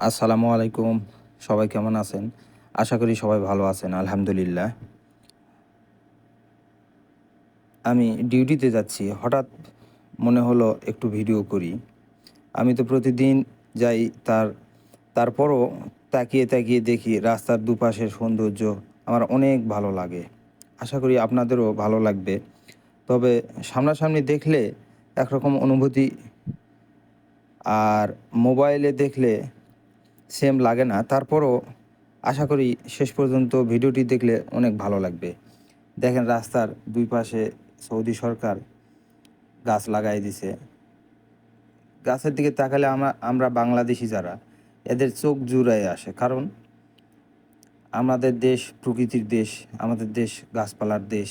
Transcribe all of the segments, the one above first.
আসসালামু আলাইকুম। সবাই কেমন আছেন? আশা করি সবাই ভালো আছেন। আলহামদুলিল্লাহ। আমি ডিউটিতে যাচ্ছি। হঠাৎ মনে হলো একটু ভিডিও করি। আমি তো প্রতিদিন যাই তারপরও তাকিয়ে দেখি রাস্তার দুপাশের সৌন্দর্য আমার অনেক ভালো লাগে। আশা করি আপনাদেরও ভালো লাগবে। তবে সামনাসামনি দেখলে একরকম অনুভূতি, আর মোবাইলে দেখলে সেম লাগে না। তারপরও আশা করি শেষ পর্যন্ত ভিডিওটি দেখলে অনেক ভালো লাগবে। দেখেন রাস্তার ২ পাশে সৌদি সরকার গাছ লাগায় দিছে। গাছের দিকে তাকালে আমরা বাংলাদেশি যারা, এদের চোখ জুড়ায় আসে। কারণ আমাদের দেশ প্রকৃতির দেশ, আমাদের দেশ গাছপালার দেশ।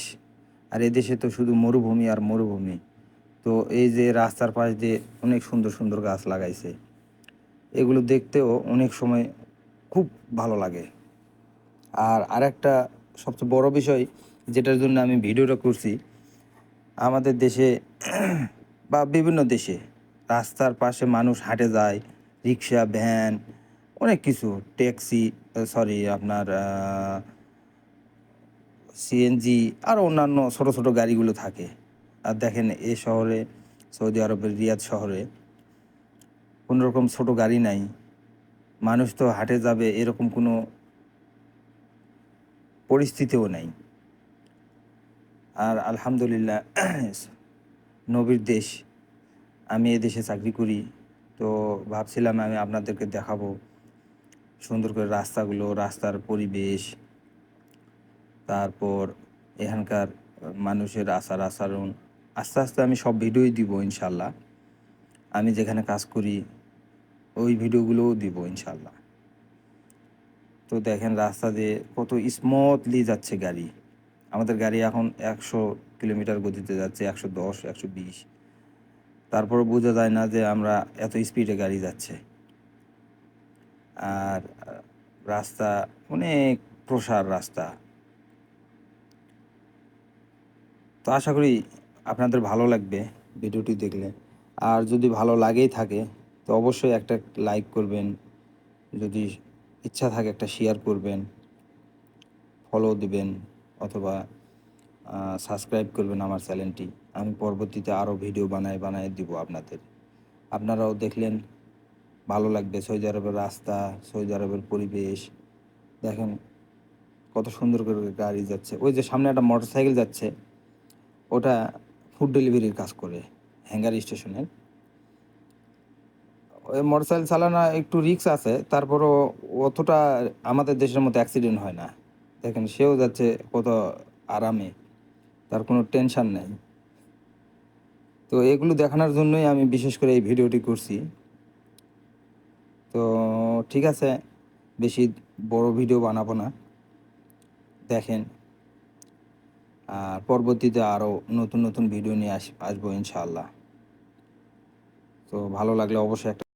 আর এদেশে তো শুধু মরুভূমি আর মরুভূমি। তো এই যে রাস্তার পাশ দিয়ে অনেক সুন্দর গাছ লাগাইছে। এগুলো দেখতেও অনেক সময় খুব ভালো লাগে। আর আরেকটা সবচেয়ে বড় বিষয় যেটার জন্য আমি ভিডিওটা করছি, আমাদের দেশে বা বিভিন্ন দেশে রাস্তার পাশে মানুষ হাঁটে যায়, রিক্সা, ভ্যান, অনেক কিছু, ট্যাক্সি, সরি আপনার সিএনজি, আরও অন্যান্য ছোট গাড়িগুলো থাকে। আর দেখেন এ শহরে, সৌদি আরবের রিয়াদ শহরে কোনো রকম ছোট গাড়ি নাই। মানুষ তো হাঁটে যাবে এরকম কোনো পরিস্থিতিও নাই। আর আলহামদুলিল্লাহ, নবীর দেশ। আমি এদেশে চাকরি করি। তো ভাবছিলাম আমি আপনাদেরকে দেখাবো সুন্দর করে রাস্তাগুলো, রাস্তার পরিবেশ, তারপর এখানকার মানুষের আচার-আচরণ। আস্তে আমি সব ভিডিওই দিব ইনশাআল্লাহ। আমি যেখানে কাজ করি ওই ভিডিওগুলোও দিব ইনশাআল্লাহ। তো দেখেন রাস্তা দিয়ে কত স্মুথলি যাচ্ছে গাড়ি। আমাদের গাড়ি এখন ১০০ কিলোমিটার গতিতে যাচ্ছে, ১১০, ১২০। তারপরও বোঝা যায় না যে আমরা এত স্পিডে গাড়ি যাচ্ছে। আর রাস্তা অনেক প্রসার রাস্তা। তো আশা করি আপনাদের ভালো লাগবে ভিডিওটি দেখলে। আর যদি ভালো লাগেই থাকে তো অবশ্যই একটা লাইক করবেন। যদি ইচ্ছা থাকে একটা শেয়ার করবেন, ফলো দিবেন, অথবা সাবস্ক্রাইব করবেন আমার চ্যানেলটি। আমি পরবর্তীতে আরও ভিডিও বানায় দিব আপনাদের। আপনারাও দেখলেন ভালো লাগবে। সৌদি আরবের রাস্তা, সৌদি আরবের পরিবেশ দেখেন কত সুন্দর করে গাড়ি যাচ্ছে। ওই যে সামনে একটা মোটরসাইকেল যাচ্ছে, ওটা ফুড ডেলিভারির কাজ করে হ্যাঙ্গার স্টেশনের। ওই মোটরসাইকেল চালানো একটু রিস্ক আছে, তারপরও অতটা আমাদের দেশের মতো অ্যাক্সিডেন্ট হয় না। দেখেন সেও যাচ্ছে কত আরামে, তার কোনো টেনশন নেই। তো এগুলো দেখানোর জন্যই আমি বিশেষ করে এই ভিডিওটি করছি। তো ঠিক আছে, বেশি বড় ভিডিও বানাবো না। দেখেন, আর পরবর্তীতে আরও নতুন ভিডিও নিয়ে আসবো ইনশাআল্লাহ। তো ভালো লাগলে অবশ্যই একটা